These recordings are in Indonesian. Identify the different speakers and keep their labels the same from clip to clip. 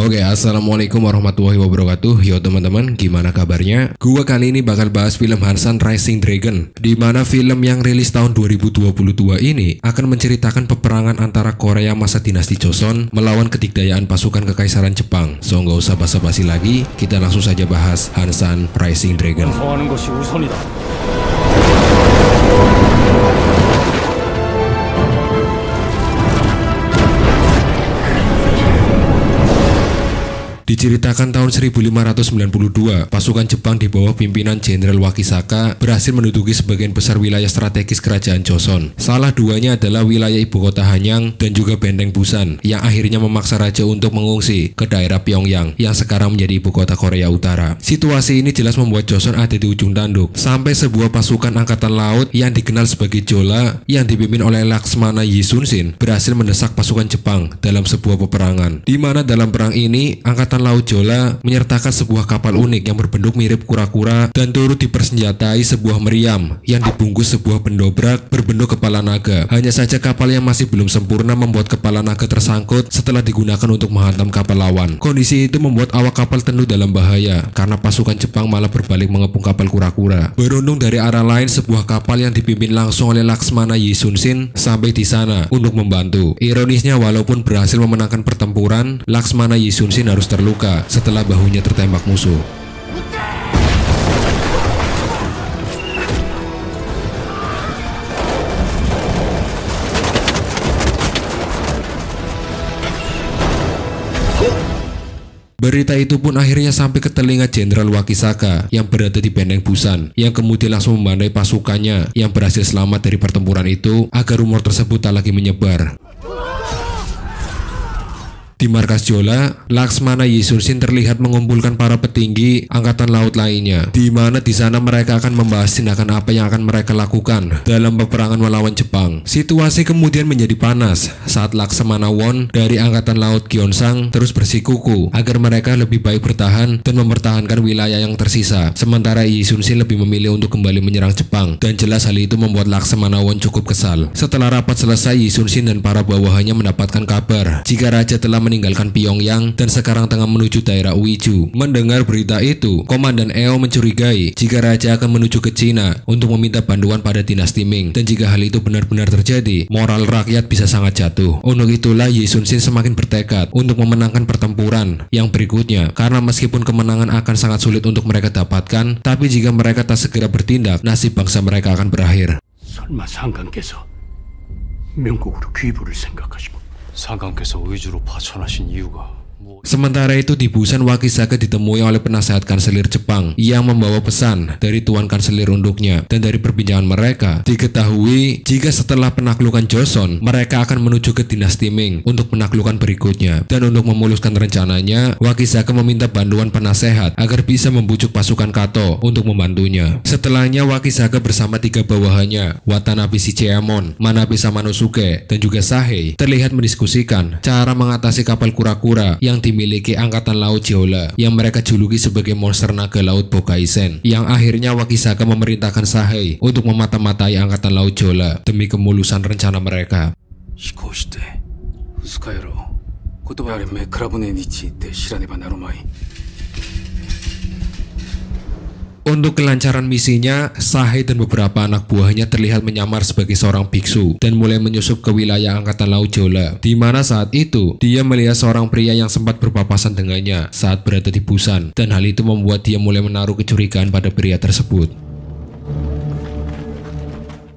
Speaker 1: Oke, assalamualaikum warahmatullahi wabarakatuh. Yo teman-teman, gimana kabarnya? Gua kali ini bakal bahas film Hansan Rising Dragon, di mana film yang rilis tahun 2022 ini akan menceritakan peperangan antara Korea masa dinasti Joseon melawan kedikdayaan pasukan kekaisaran Jepang. So nggak usah basa-basi lagi, kita langsung saja bahas Hansan Rising Dragon. Diceritakan tahun 1592, pasukan Jepang di bawah pimpinan Jenderal Wakisaka berhasil menduduki sebagian besar wilayah strategis kerajaan Joseon. Salah duanya adalah wilayah ibu kota Hanyang dan juga Benteng Busan, yang akhirnya memaksa raja untuk mengungsi ke daerah Pyongyang yang sekarang menjadi ibu kota Korea Utara. Situasi ini jelas membuat Joseon ada di ujung tanduk, sampai sebuah pasukan angkatan laut yang dikenal sebagai Jola yang dipimpin oleh Laksmana Yisunsin berhasil mendesak pasukan Jepang dalam sebuah peperangan, di mana dalam perang ini Angkatan Laut Jola menyertakan sebuah kapal unik yang berbentuk mirip kura-kura dan turut dipersenjatai sebuah meriam yang dibungkus sebuah pendobrak berbentuk kepala naga. Hanya saja kapal yang masih belum sempurna membuat kepala naga tersangkut setelah digunakan untuk menghantam kapal lawan. Kondisi itu membuat awak kapal tentu dalam bahaya karena pasukan Jepang malah berbalik mengepung kapal kura-kura. Beruntung dari arah lain sebuah kapal yang dipimpin langsung oleh Laksmana Yisunsin sampai di sana untuk membantu. Ironisnya, walaupun berhasil memenangkan pertempuran, Laksmana Yisunsin harus terluka setelah bahunya tertembak musuh. Berita itu pun akhirnya sampai ke telinga Jenderal Wakisaka yang berada di Benteng Busan, yang kemudian langsung membandai pasukannya yang berhasil selamat dari pertempuran itu agar rumor tersebut tak lagi menyebar. Di markas Jola, Laksmana Yisunsin terlihat mengumpulkan para petinggi angkatan laut lainnya, di mana di sana mereka akan membahas tindakan apa yang akan mereka lakukan dalam peperangan melawan Jepang. Situasi kemudian menjadi panas saat Laksamana Won dari angkatan laut Gyeongsang terus bersikuku agar mereka lebih baik bertahan dan mempertahankan wilayah yang tersisa, sementara Yisunsin lebih memilih untuk kembali menyerang Jepang, dan jelas hal itu membuat Laksamana Won cukup kesal. Setelah rapat selesai, Yisunsin dan para bawahannya mendapatkan kabar jika raja telah meninggalkan Pyongyang dan sekarang tengah menuju daerah Uiju. Mendengar berita itu, Komandan Eo mencurigai jika raja akan menuju ke Cina untuk meminta bantuan pada dinasti Ming, dan jika hal itu benar-benar terjadi, moral rakyat bisa sangat jatuh. Untuk itulah Yisunsin semakin bertekad untuk memenangkan pertempuran yang berikutnya, karena meskipun kemenangan akan sangat sulit untuk mereka dapatkan, tapi jika mereka tak segera bertindak, nasib bangsa mereka akan berakhir.
Speaker 2: 설마 상관께서 명국으로 귀부를 생각하시고 상관께서 의주로 파천하신 이유가
Speaker 1: Sementara itu di Busan, Wakisaka ditemui oleh penasehat kanselir Jepang yang membawa pesan dari tuan kanselir untuknya, dan dari perbincangan mereka diketahui jika setelah penaklukan Joseon mereka akan menuju ke dinasti Ming untuk penaklukan berikutnya, dan untuk memuluskan rencananya Wakisaka meminta bantuan penasehat agar bisa membujuk pasukan Kato untuk membantunya. Setelahnya Wakisaka bersama tiga bawahannya, Watanabe Shichemon, Manabe Samanosuke, dan juga Sahei, terlihat mendiskusikan cara mengatasi kapal kura-kura yang dimiliki angkatan laut Jola yang mereka juluki sebagai monster naga laut Bokaisen, yang akhirnya Wakisaka memerintahkan Sahei untuk memata-matai angkatan laut Jola demi kemulusan rencana mereka. Untuk kelancaran misinya, Sahei dan beberapa anak buahnya terlihat menyamar sebagai seorang biksu dan mulai menyusup ke wilayah angkatan laut Jola, di mana saat itu dia melihat seorang pria yang sempat berpapasan dengannya saat berada di Busan, dan hal itu membuat dia mulai menaruh kecurigaan pada pria tersebut.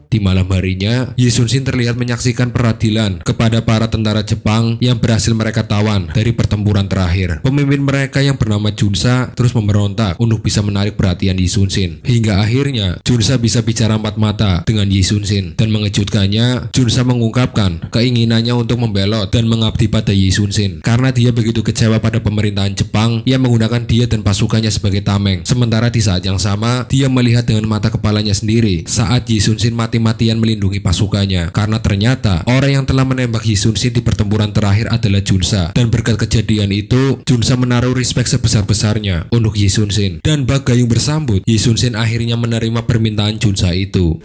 Speaker 1: Di malam harinya, Yisunsin terlihat menyaksikan peradilan kepada para tentara Jepang yang berhasil mereka tawan dari pertempuran terakhir. Pemimpin mereka yang bernama Junsa terus memberontak untuk bisa menarik perhatian Yisunsin, hingga akhirnya Junsa bisa bicara empat mata dengan Yisunsin, dan mengejutkannya Junsa mengungkapkan keinginannya untuk membelot dan mengabdi pada Yisunsin karena dia begitu kecewa pada pemerintahan Jepang yang menggunakan dia dan pasukannya sebagai tameng. Sementara di saat yang sama, dia melihat dengan mata kepalanya sendiri saat Yisunsin mati-matian melindungi pasukannya, karena ternyata orang yang telah menembak Yisunsin di pertempuran terakhir adalah Junsa, dan berkat kejadian itu Junsa menaruh respect sebesar-besarnya untuk Yisunsin, dan bak gayung bersambut, Yisunsin akhirnya menerima permintaan Junsa itu.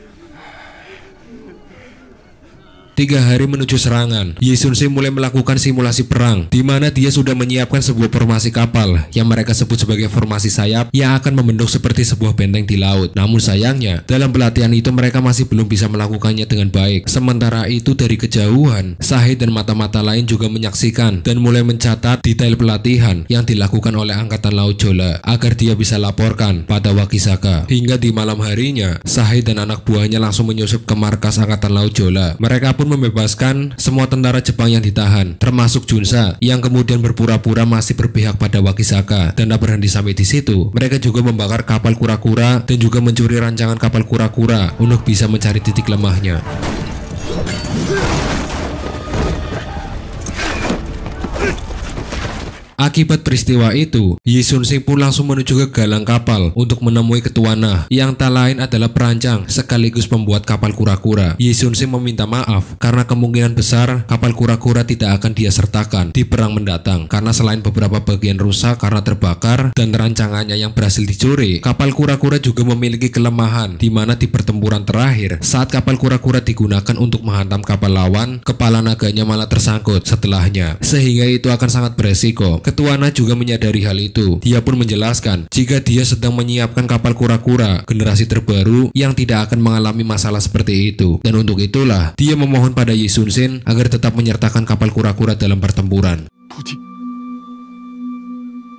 Speaker 1: 3 hari menuju serangan, Yi Sun-shin mulai melakukan simulasi perang, di mana dia sudah menyiapkan sebuah formasi kapal yang mereka sebut sebagai formasi sayap yang akan membentuk seperti sebuah benteng di laut. Namun sayangnya, dalam pelatihan itu mereka masih belum bisa melakukannya dengan baik. Sementara itu dari kejauhan, Sahe dan mata-mata lain juga menyaksikan dan mulai mencatat detail pelatihan yang dilakukan oleh Angkatan Laut Jola agar dia bisa laporkan pada Wakisaka. Hingga di malam harinya, Sahe dan anak buahnya langsung menyusup ke markas Angkatan Laut Jola. Mereka pun membebaskan semua tentara Jepang yang ditahan, termasuk Junsa yang kemudian berpura-pura masih berpihak pada Wakisaka. Dan tak berhenti sampai di situ, mereka juga membakar kapal kura-kura dan juga mencuri rancangan kapal kura-kura untuk bisa mencari titik lemahnya. Akibat peristiwa itu, Yi Sun-shin pun langsung menuju ke galang kapal untuk menemui ketua Nah yang tak lain adalah perancang sekaligus pembuat kapal kura-kura. Yi Sun-shin meminta maaf karena kemungkinan besar kapal kura-kura tidak akan dia sertakan di perang mendatang karena selain beberapa bagian rusak karena terbakar dan rancangannya yang berhasil dicuri, kapal kura-kura juga memiliki kelemahan di mana di pertempuran terakhir saat kapal kura-kura digunakan untuk menghantam kapal lawan, kepala naganya malah tersangkut setelahnya, sehingga itu akan sangat beresiko. Ketua Nah juga menyadari hal itu. Dia pun menjelaskan jika dia sedang menyiapkan kapal kura-kura generasi terbaru yang tidak akan mengalami masalah seperti itu. Dan untuk itulah dia memohon pada Yi Sun-shin agar tetap menyertakan kapal kura-kura dalam pertempuran.
Speaker 3: 부디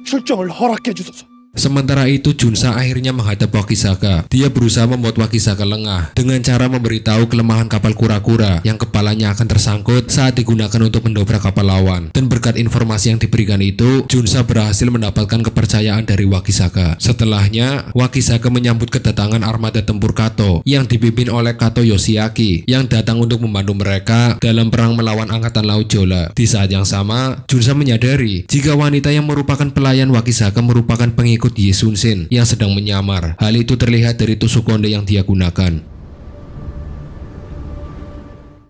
Speaker 3: 출정을 허락해 주소서.
Speaker 1: Sementara itu Junsa akhirnya menghadap Wakisaka. Dia berusaha membuat Wakisaka lengah dengan cara memberitahu kelemahan kapal kura-kura yang kepalanya akan tersangkut saat digunakan untuk mendobrak kapal lawan. Dan berkat informasi yang diberikan itu, Junsa berhasil mendapatkan kepercayaan dari Wakisaka. Setelahnya, Wakisaka menyambut kedatangan armada tempur Kato yang dipimpin oleh Kato Yoshiaki yang datang untuk membantu mereka dalam perang melawan Angkatan Laut Jola. Di saat yang sama, Junsa menyadari jika wanita yang merupakan pelayan Wakisaka merupakan pengikut Yi Sun-shin yang sedang menyamar. Hal itu terlihat dari tusuk konde yang dia gunakan.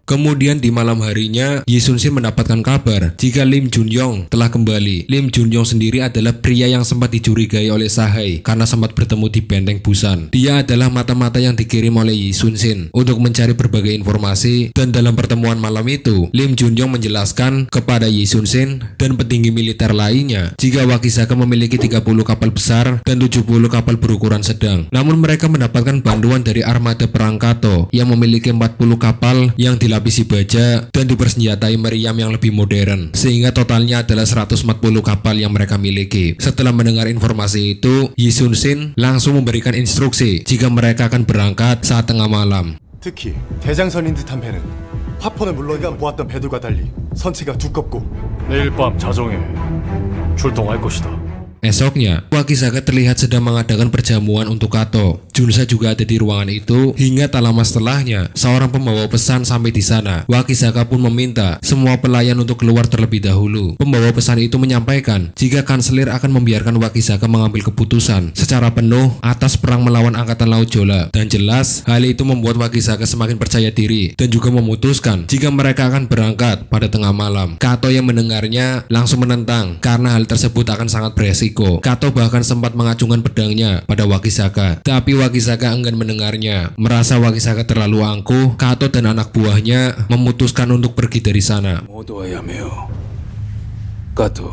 Speaker 1: Kemudian di malam harinya, Yi Sun-shin mendapatkan kabar jika Lim Jun-yong telah kembali. Lim Jun-yong sendiri adalah pria yang sempat dicurigai oleh Sahe karena sempat bertemu di benteng Busan. Dia adalah mata-mata yang dikirim oleh Yi Sun-shin untuk mencari berbagai informasi, dan dalam pertemuan malam itu, Lim Jun-yong menjelaskan kepada Yi Sun-shin dan petinggi militer lainnya jika Wakisaka memiliki 30 kapal besar dan 70 kapal berukuran sedang. Namun mereka mendapatkan bantuan dari armada perang Kato yang memiliki 40 kapal yang dilapisi baja dan dipersenjatai meriam yang lebih modern, sehingga totalnya adalah 140 kapal yang mereka miliki. Setelah mendengar informasi itu, Yi Sun-shin langsung memberikan instruksi jika mereka akan berangkat saat tengah malam.
Speaker 3: 특히 대장선인 듯한 배는 화포는 물론이가 보았던 배들과 달리 선체가 두껍고
Speaker 2: 내일 밤 자정에 출동할 것이다.
Speaker 1: Esoknya, Wakisaka terlihat sedang mengadakan perjamuan untuk Kato. Junsa juga ada di ruangan itu, hingga tak lama setelahnya, seorang pembawa pesan sampai di sana. Wakisaka pun meminta semua pelayan untuk keluar terlebih dahulu. Pembawa pesan itu menyampaikan jika kanselir akan membiarkan Wakisaka mengambil keputusan secara penuh atas perang melawan Angkatan Laut Jola. Dan jelas, hal itu membuat Wakisaka semakin percaya diri dan juga memutuskan jika mereka akan berangkat pada tengah malam. Kato yang mendengarnya langsung menentang karena hal tersebut akan sangat beresiko. Kato bahkan sempat mengacungkan pedangnya pada Wakisaka, tapi Wakisaka enggan mendengarnya. Merasa Wakisaka terlalu angkuh, Kato dan anak buahnya memutuskan untuk pergi dari sana.
Speaker 3: Kato.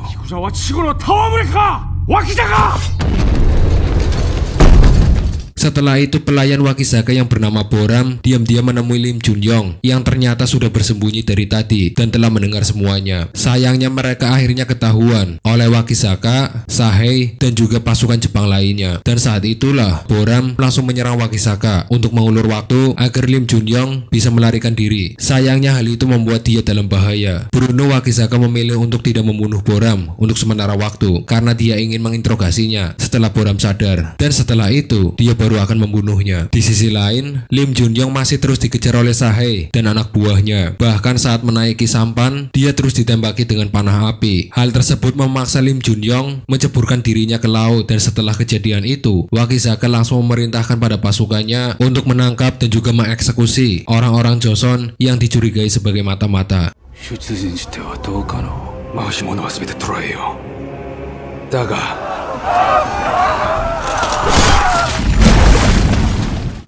Speaker 1: Setelah itu pelayan Wakisaka yang bernama Boram diam-diam menemui Lim Jun-yong yang ternyata sudah bersembunyi dari tadi dan telah mendengar semuanya. Sayangnya mereka akhirnya ketahuan oleh Wakisaka, Sahe, dan juga pasukan Jepang lainnya. Dan saat itulah Boram langsung menyerang Wakisaka untuk mengulur waktu agar Lim Jun-yong bisa melarikan diri. Sayangnya hal itu membuat dia dalam bahaya. Beruntung Wakisaka memilih untuk tidak membunuh Boram untuk sementara waktu karena dia ingin menginterogasinya setelah Boram sadar. Dan setelah itu dia baru akan membunuhnya. Di sisi lain, Lim Jun-yong masih terus dikejar oleh Sahe dan anak buahnya. Bahkan saat menaiki sampan, dia terus ditembaki dengan panah api. Hal tersebut memaksa Lim Jun-yong menceburkan dirinya ke laut, dan setelah kejadian itu, Wakisaka langsung memerintahkan pada pasukannya untuk menangkap dan juga mengeksekusi orang-orang Joseon yang dicurigai sebagai mata-mata.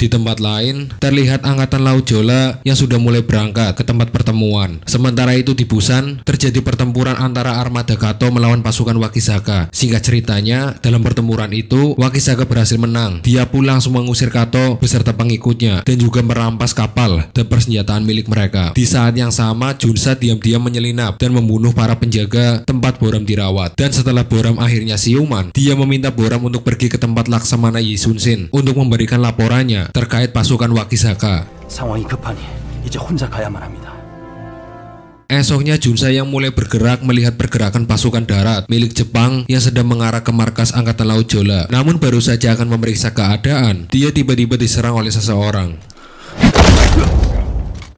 Speaker 1: Di tempat lain, terlihat Angkatan Laut Jola yang sudah mulai berangkat ke tempat pertemuan. Sementara itu di Busan, terjadi pertempuran antara armada Kato melawan pasukan Wakizaka. Singkat ceritanya, dalam pertempuran itu, Wakizaka berhasil menang. Dia pun langsung mengusir Kato beserta pengikutnya dan juga merampas kapal dan persenjataan milik mereka. Di saat yang sama, Junsa diam-diam menyelinap dan membunuh para penjaga tempat Boram dirawat. Dan setelah Boram akhirnya siuman, dia meminta Boram untuk pergi ke tempat Laksamana Yisunsin untuk memberikan laporannya terkait pasukan Wakizaka.
Speaker 4: 상황이 급하니 이제 혼자 가야만 합니다.
Speaker 1: Esoknya Junsa yang mulai bergerak melihat pergerakan pasukan darat milik Jepang yang sedang mengarah ke markas Angkatan Laut Jola. Namun baru saja akan memeriksa keadaan, dia tiba-tiba diserang oleh seseorang.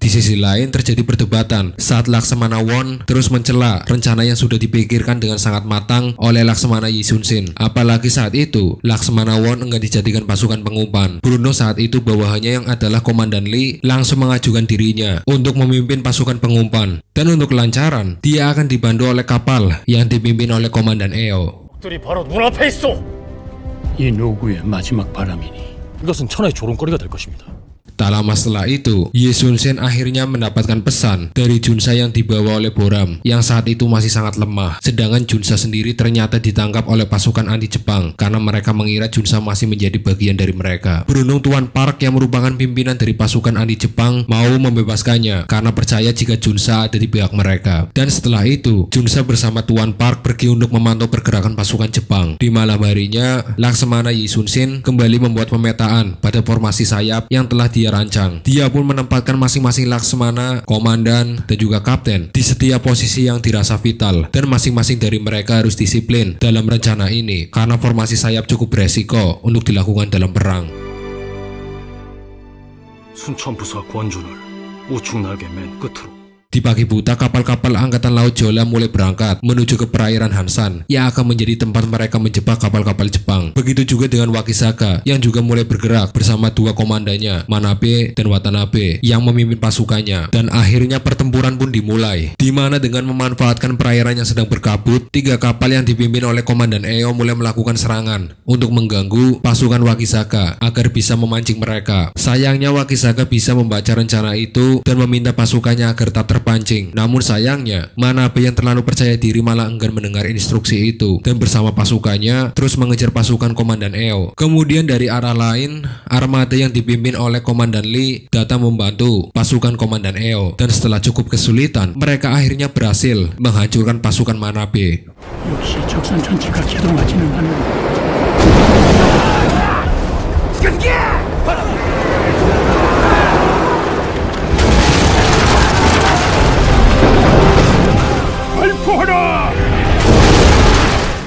Speaker 1: Di sisi lain terjadi perdebatan saat Laksamana Won terus mencela rencana yang sudah dipikirkan dengan sangat matang oleh Laksamana Yisunsin. Apalagi saat itu Laksamana Won enggan dijadikan pasukan pengumpan. Bruno saat itu bawahannya yang adalah Komandan Lee langsung mengajukan dirinya untuk memimpin pasukan pengumpan. Dan untuk kelancaran dia akan dibantu oleh kapal yang dipimpin oleh Komandan Eo.
Speaker 2: 들이 바로 눈앞에 있어.
Speaker 4: 이 노구의 마지막 바람이니
Speaker 2: 이것은 천하의 조롱거리가 될 것입니다.
Speaker 1: Tak lama setelah itu, Yisunsen akhirnya mendapatkan pesan dari Junsa yang dibawa oleh Boram yang saat itu masih sangat lemah. Sedangkan Junsa sendiri ternyata ditangkap oleh pasukan anti Jepang karena mereka mengira Junsa masih menjadi bagian dari mereka. Beruntung Tuan Park yang merupakan pimpinan dari pasukan anti Jepang mau membebaskannya karena percaya jika Junsa ada di pihak mereka. Dan setelah itu, Junsa bersama Tuan Park pergi untuk memantau pergerakan pasukan Jepang. Di malam harinya, Laksamana Yisunsin kembali membuat pemetaan pada formasi sayap yang telah dia rancang. Dia pun menempatkan masing-masing Laksamana, komandan, dan juga kapten di setiap posisi yang dirasa vital, dan masing-masing dari mereka harus disiplin dalam rencana ini karena formasi sayap cukup beresiko untuk dilakukan dalam perang.
Speaker 2: 순천부사 권준을 우측 날개 맨 끝으로.
Speaker 1: Di pagi buta, kapal-kapal Angkatan Laut Jola mulai berangkat menuju ke perairan Hansan yang akan menjadi tempat mereka menjebak kapal-kapal Jepang. Begitu juga dengan Wakizaka yang juga mulai bergerak bersama dua komandannya, Manabe dan Watanabe, yang memimpin pasukannya. Dan akhirnya pertempuran pun dimulai, di mana dengan memanfaatkan perairan yang sedang berkabut, tiga kapal yang dipimpin oleh Komandan Eo mulai melakukan serangan untuk mengganggu pasukan Wakizaka agar bisa memancing mereka. Sayangnya Wakizaka bisa membaca rencana itu dan meminta pasukannya agar tak terpancing. Namun sayangnya, Manabe yang terlalu percaya diri malah enggan mendengar instruksi itu dan bersama pasukannya terus mengejar pasukan Komandan Eo. Kemudian dari arah lain, armada yang dipimpin oleh Komandan Lee datang membantu pasukan Komandan Eo, dan setelah cukup kesulitan, mereka akhirnya berhasil menghancurkan pasukan Manabe.
Speaker 4: 역시 적선 전체가 기동하지는 않는다.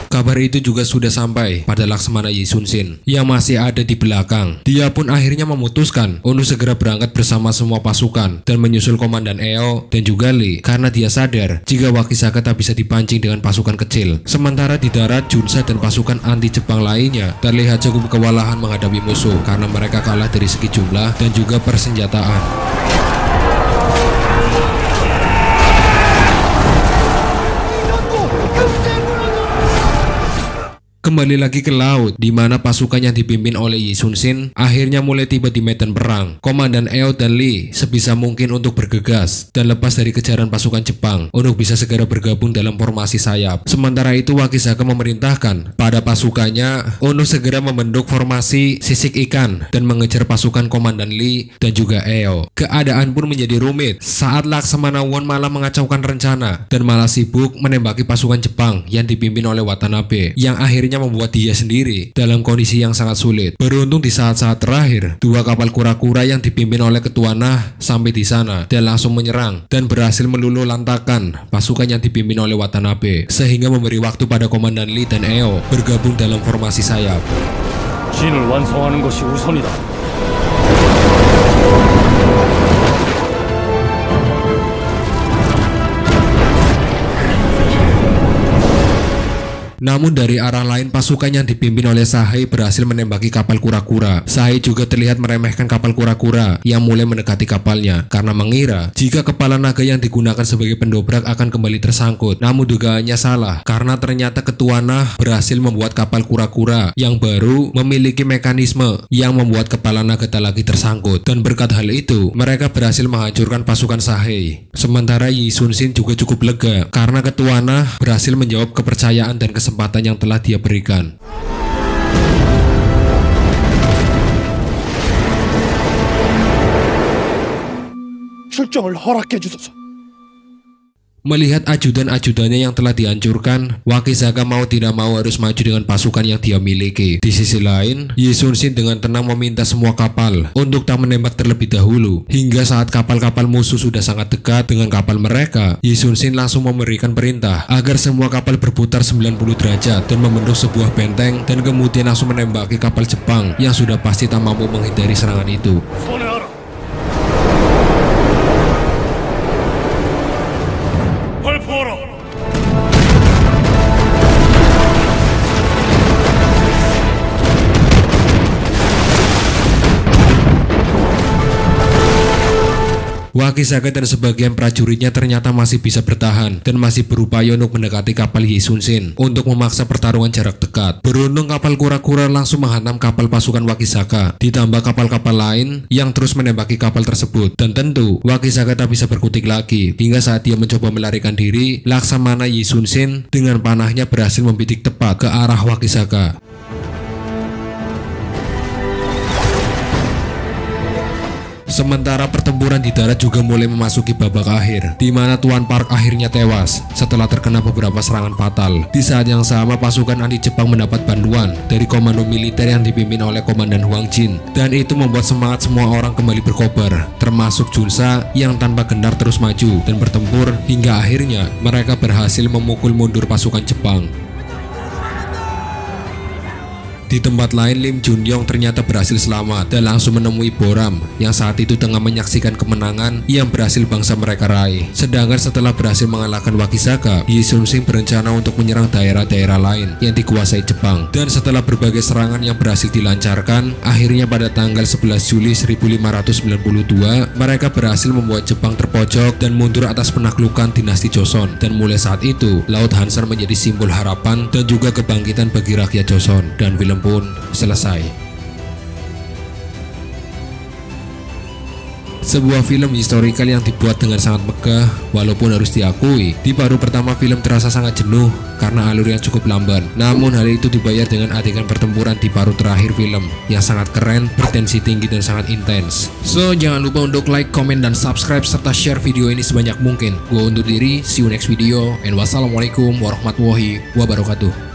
Speaker 1: Kabar itu juga sudah sampai pada Laksamana Yisunsin yang masih ada di belakang. Dia pun akhirnya memutuskan untuk segera berangkat bersama semua pasukan dan menyusul Komandan Eo dan juga Lee karena dia sadar jika Wakizaka tak bisa dipancing dengan pasukan kecil. Sementara di darat, Junsa dan pasukan anti Jepang lainnya terlihat cukup kewalahan menghadapi musuh karena mereka kalah dari segi jumlah dan juga persenjataan. Kembali lagi ke laut, di mana pasukan yang dipimpin oleh Yisunsin akhirnya mulai tiba di medan perang. Komandan Eo dan Lee sebisa mungkin untuk bergegas dan lepas dari kejaran pasukan Jepang untuk bisa segera bergabung dalam formasi sayap. Sementara itu Wakizaka memerintahkan pada pasukannya untuk segera membentuk formasi sisik ikan dan mengejar pasukan Komandan Lee dan juga Eo. Keadaan pun menjadi rumit saat Laksamana Won malah mengacaukan rencana dan malah sibuk menembaki pasukan Jepang yang dipimpin oleh Watanabe, yang akhirnya membuat dia sendiri dalam kondisi yang sangat sulit. Beruntung di saat-saat terakhir, dua kapal kura-kura yang dipimpin oleh Ketua Nah sampai di sana dan langsung menyerang dan berhasil meluluh lantakan pasukan yang dipimpin oleh Watanabe, sehingga memberi waktu pada Komandan Lee dan Eo bergabung dalam formasi sayap.
Speaker 2: 진을 완성하는 것이 우선이다.
Speaker 1: Namun dari arah lain pasukan yang dipimpin oleh Sahai berhasil menembaki kapal kura-kura. Sahai juga terlihat meremehkan kapal kura-kura yang mulai mendekati kapalnya karena mengira jika kepala naga yang digunakan sebagai pendobrak akan kembali tersangkut. Namun dugaannya salah karena ternyata Ketua Nah berhasil membuat kapal kura-kura yang baru memiliki mekanisme yang membuat kepala naga tak lagi tersangkut, dan berkat hal itu mereka berhasil menghancurkan pasukan Sahai. Sementara Yi Sun Sin juga cukup lega karena Ketua Nah berhasil menjawab kepercayaan dan kesempatan yang telah dia berikan.
Speaker 3: 출정을 허락해 주소서.
Speaker 1: Melihat ajudan-ajudannya yang telah dihancurkan, Wakizaka mau tidak mau harus maju dengan pasukan yang dia miliki. Di sisi lain, Yi Sun Sin dengan tenang meminta semua kapal untuk tak menembak terlebih dahulu. Hingga saat kapal-kapal musuh sudah sangat dekat dengan kapal mereka, Yi Sun Sin langsung memberikan perintah agar semua kapal berputar 90 derajat dan membentuk sebuah benteng, dan kemudian langsung menembaki kapal Jepang yang sudah pasti tak mampu menghindari serangan itu. Wakizaka dan sebagian prajuritnya ternyata masih bisa bertahan dan masih berupaya untuk mendekati kapal Yi Sun Sin untuk memaksa pertarungan jarak dekat. Beruntung kapal kura-kura langsung menghantam kapal pasukan Wakizaka, ditambah kapal-kapal lain yang terus menembaki kapal tersebut. Dan tentu Wakizaka tak bisa berkutik lagi hingga saat dia mencoba melarikan diri, Laksamana Yi Sun Sin dengan panahnya berhasil membidik tepat ke arah Wakizaka. Sementara pertempuran di darat juga mulai memasuki babak akhir, di mana Tuan Park akhirnya tewas setelah terkena beberapa serangan fatal. Di saat yang sama, pasukan anti Jepang mendapat bantuan dari komando militer yang dipimpin oleh Komandan Huang Jin, dan itu membuat semangat semua orang kembali berkobar, termasuk Junsa yang tanpa gendar terus maju dan bertempur hingga akhirnya mereka berhasil memukul mundur pasukan Jepang. Di tempat lain, Lim Junyong ternyata berhasil selamat dan langsung menemui Boram yang saat itu tengah menyaksikan kemenangan yang berhasil bangsa mereka raih. Sedangkan setelah berhasil mengalahkan Wakizaka, Yi Sun Sin berencana untuk menyerang daerah-daerah lain yang dikuasai Jepang. Dan setelah berbagai serangan yang berhasil dilancarkan, akhirnya pada tanggal 11 Juli 1592 mereka berhasil membuat Jepang terpojok dan mundur atas penaklukan dinasti Joseon. Dan mulai saat itu, Laut Hansan menjadi simbol harapan dan juga kebangkitan bagi rakyat Joseon. Dan film pun selesai. Sebuah film historikal yang dibuat dengan sangat megah, walaupun harus diakui di paruh pertama film terasa sangat jenuh karena alur yang cukup lamban. Namun hal itu dibayar dengan adegan pertempuran di paruh terakhir film yang sangat keren, bertensi tinggi dan sangat intens. So jangan lupa untuk like, komen, dan subscribe serta share video ini sebanyak mungkin. Gua undur diri, see you next video, and wassalamualaikum warahmatullahi wabarakatuh.